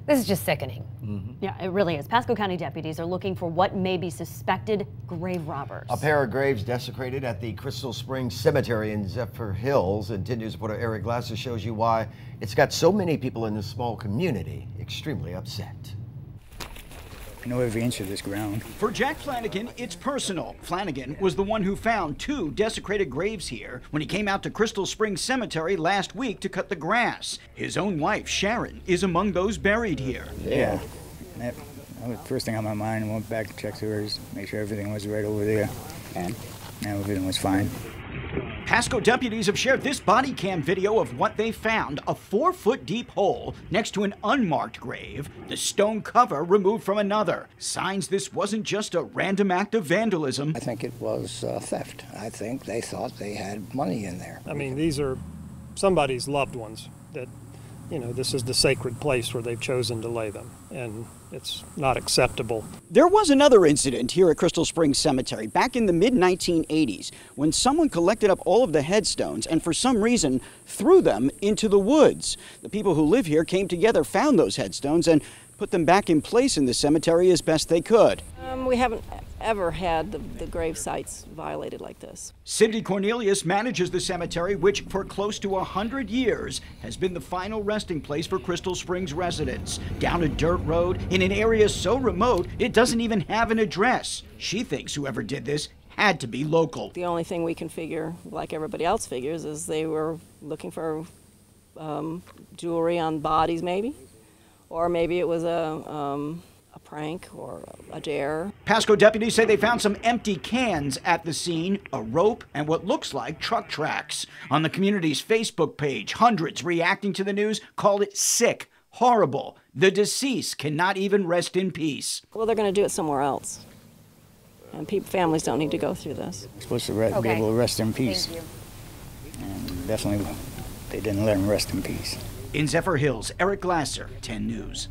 This is just sickening. Yeah, it really is. Pasco County deputies are looking for what may be suspected grave robbers. A pair of graves desecrated at the Crystal Springs Cemetery in Zephyr Hills. And 10 News reporter Eric Glasser shows you why it's got so many people in this small community extremely upset. I know every inch of this ground. For Jack Flanagan, it's personal. Flanagan was the one who found 2 desecrated graves here when he came out to Crystal Springs Cemetery last week to cut the grass. His own wife, Sharon, is among those buried here. Yeah. That was the first thing on my mind. I went back to check hers, make sure everything was right over there. And everything was fine. Pasco deputies have shared this body cam video of what they found, a 4-foot deep hole next to an unmarked grave, the stone cover removed from another. Signs this wasn't just a random act of vandalism. I think it was theft. I think they thought they had money in there. I mean, these are somebody's loved ones that, you know, this is the sacred place where they've chosen to lay them, and it's not acceptable. There was another incident here at Crystal Springs Cemetery back in the mid-1980s when someone collected up all of the headstones and for some reason threw them into the woods. The people who live here came together, found those headstones, and put them back in place in the cemetery as best they could. We haven't ever had the grave sites violated like this. Cindy Cornelius manages the cemetery, which for close to 100 years has been the final resting place for Crystal Springs residents. Down a dirt road in an area so remote it doesn't even have an address. She thinks whoever did this had to be local. The only thing we can figure, like everybody else figures, is they were looking for jewelry on bodies maybe, or maybe it was a prank or a dare. Pasco deputies say they found some empty cans at the scene, a rope, and what looks like truck tracks. On the community's Facebook page, hundreds reacting to the news called it sick, horrible. The deceased cannot even rest in peace. Well, they're going to do it somewhere else. And families don't need to go through this. We're supposed to be able to rest in peace. Thank you. And definitely they didn't let him rest in peace. In Zephyr Hills, Eric Glasser, 10 News.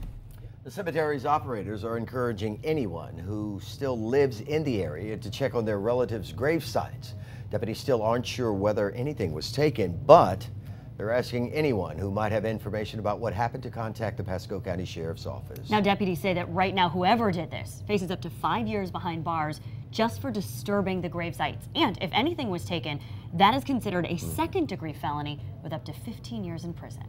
The cemetery's operators are encouraging anyone who still lives in the area to check on their relatives' grave sites. Deputies still aren't sure whether anything was taken, but they're asking anyone who might have information about what happened to contact the Pasco County Sheriff's Office. Now, deputies say that right now, whoever did this faces up to 5 years behind bars just for disturbing the grave sites. And if anything was taken, that is considered a second-degree felony with up to 15 years in prison.